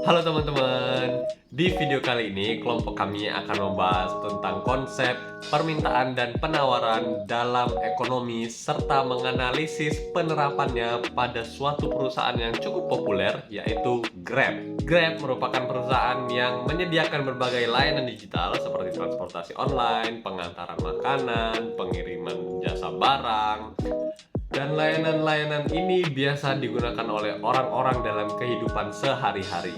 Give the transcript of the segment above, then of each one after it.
Halo teman-teman, di video kali ini kelompok kami akan membahas tentang konsep permintaan dan penawaran dalam ekonomi serta menganalisis penerapannya pada suatu perusahaan yang cukup populer yaitu Grab. Grab merupakan perusahaan yang menyediakan berbagai layanan digital seperti transportasi online, pengantaran makanan, pengiriman jasa barang, dan layanan-layanan ini biasa digunakan oleh orang-orang dalam kehidupan sehari-hari.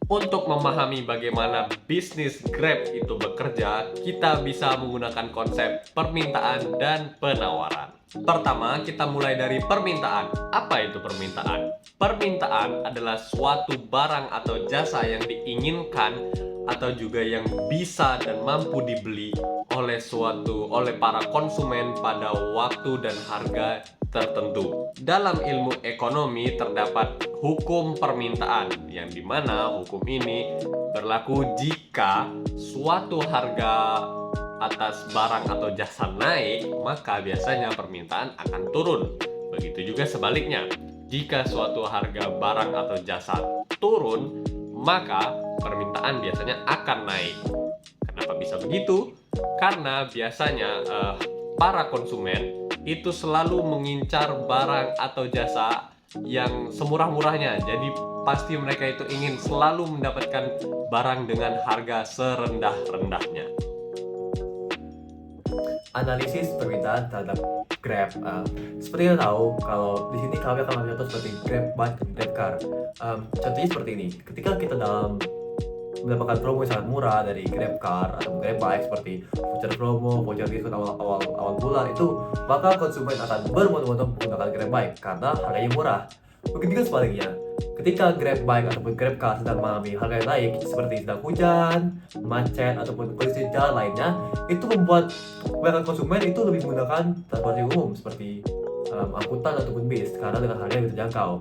Untuk memahami bagaimana bisnis Grab itu bekerja, kita bisa menggunakan konsep permintaan dan penawaran. Pertama, kita mulai dari permintaan. Apa itu permintaan? Permintaan adalah suatu barang atau jasa yang diinginkan atau juga yang bisa dan mampu dibeli oleh para konsumen pada waktu dan harga tertentu. Dalam ilmu ekonomi terdapat hukum permintaan, yang dimana hukum ini berlaku jika suatu harga atas barang atau jasa naik, maka biasanya permintaan akan turun. Begitu juga sebaliknya, jika suatu harga barang atau jasa turun, maka permintaan biasanya akan naik. Kenapa bisa begitu? Karena biasanya para konsumen itu selalu mengincar barang atau jasa yang semurah-murahnya. Jadi pasti mereka itu ingin selalu mendapatkan barang dengan harga serendah-rendahnya. Analisis permintaan terhadap Grab. Seperti kita tahu, kalau di sini kami akan mengambil contoh seperti Grab Bike dan Grab Car. Contohnya seperti ini. Ketika kita dalam mendapatkan promo yang sangat murah dari Grab Car atau Grab Bike seperti voucher promo, voucher diskon awal bulan itu, maka konsumen akan berbondong-bondong menggunakan Grab Bike karena harganya murah. Begitu juga sebaliknya, ketika Grab Bike ataupun Grab Car sedang mengalami harga yang naik seperti sedang hujan, macet ataupun kondisi jalan lainnya, itu membuat kebanyakan konsumen itu lebih menggunakan transportasi umum seperti angkutan ataupun bis karena dengan harga yang lebih terjangkau.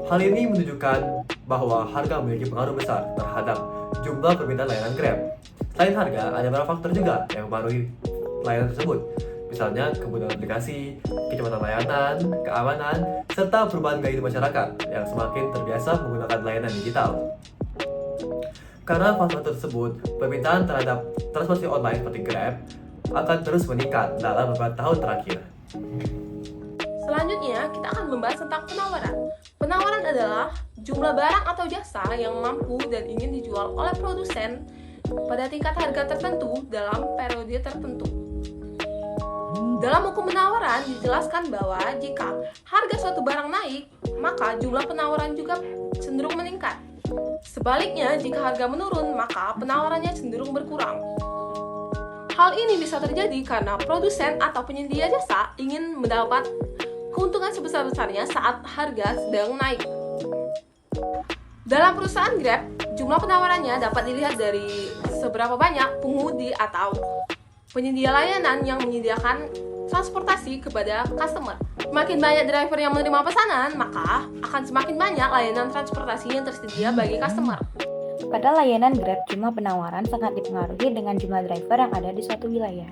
Hal ini menunjukkan bahwa harga memiliki pengaruh besar terhadap jumlah permintaan layanan Grab. Selain harga, ada beberapa faktor juga yang mempengaruhi layanan tersebut. Misalnya kemudahan aplikasi, kecepatan layanan, keamanan, serta perubahan gaya hidup masyarakat yang semakin terbiasa menggunakan layanan digital. Karena faktor tersebut, permintaan terhadap transportasi online seperti Grab akan terus meningkat dalam beberapa tahun terakhir. Selanjutnya, kita akan membahas tentang penawaran. Penawaran adalah jumlah barang atau jasa yang mampu dan ingin dijual oleh produsen pada tingkat harga tertentu dalam periode tertentu. Dalam hukum penawaran dijelaskan bahwa jika harga suatu barang naik, maka jumlah penawaran juga cenderung meningkat. Sebaliknya, jika harga menurun, maka penawarannya cenderung berkurang. Hal ini bisa terjadi karena produsen atau penyedia jasa ingin mendapat keuntungan sebesar-besarnya saat harga sedang naik. Dalam perusahaan Grab, jumlah penawarannya dapat dilihat dari seberapa banyak pengemudi atau penyedia layanan yang menyediakan transportasi kepada customer. Semakin banyak driver yang menerima pesanan, maka akan semakin banyak layanan transportasi yang tersedia bagi customer. Pada layanan Grab, jumlah penawaran sangat dipengaruhi dengan jumlah driver yang ada di suatu wilayah.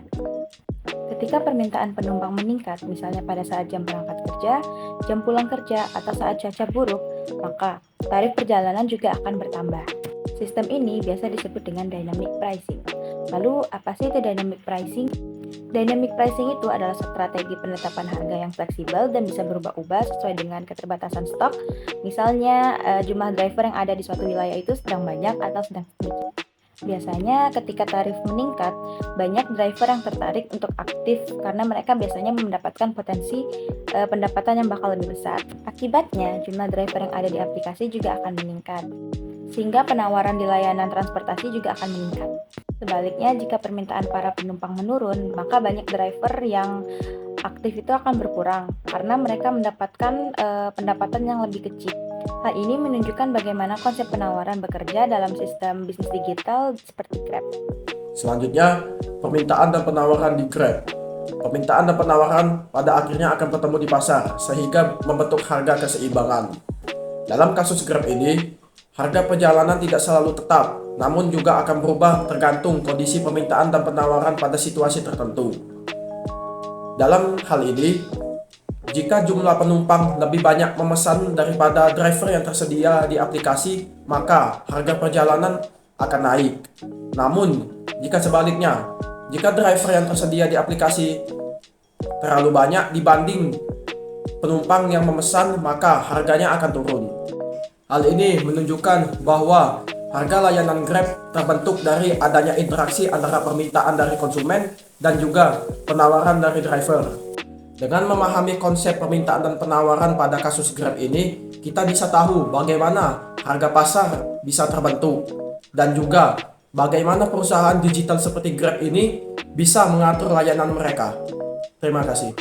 Ketika permintaan penumpang meningkat, misalnya pada saat jam berangkat kerja, jam pulang kerja, atau saat cuaca buruk, maka tarif perjalanan juga akan bertambah. Sistem ini biasa disebut dengan dynamic pricing. Lalu, apa sih itu dynamic pricing? Dynamic pricing itu adalah strategi penetapan harga yang fleksibel dan bisa berubah-ubah sesuai dengan keterbatasan stok. Misalnya, jumlah driver yang ada di suatu wilayah itu sedang banyak atau sedang sedikit. Biasanya ketika tarif meningkat, banyak driver yang tertarik untuk aktif karena mereka biasanya mendapatkan potensi pendapatan yang bakal lebih besar. Akibatnya, jumlah driver yang ada di aplikasi juga akan meningkat, sehingga penawaran di layanan transportasi juga akan meningkat. Sebaliknya, jika permintaan para penumpang menurun, maka banyak driver yang aktif itu akan berkurang karena mereka mendapatkan pendapatan yang lebih kecil. Hal ini menunjukkan bagaimana konsep penawaran bekerja dalam sistem bisnis digital seperti Grab. Selanjutnya, permintaan dan penawaran di Grab. Permintaan dan penawaran pada akhirnya akan bertemu di pasar, sehingga membentuk harga keseimbangan. Dalam kasus Grab ini, harga perjalanan tidak selalu tetap, namun juga akan berubah tergantung kondisi permintaan dan penawaran pada situasi tertentu. Dalam hal ini, jika jumlah penumpang lebih banyak memesan daripada driver yang tersedia di aplikasi, maka harga perjalanan akan naik. Namun, jika sebaliknya, jika driver yang tersedia di aplikasi terlalu banyak dibanding penumpang yang memesan, maka harganya akan turun. Hal ini menunjukkan bahwa harga layanan Grab terbentuk dari adanya interaksi antara permintaan dari konsumen dan juga penawaran dari driver. Dengan memahami konsep permintaan dan penawaran pada kasus Grab ini, kita bisa tahu bagaimana harga pasar bisa terbentuk dan juga bagaimana perusahaan digital seperti Grab ini bisa mengatur layanan mereka. Terima kasih.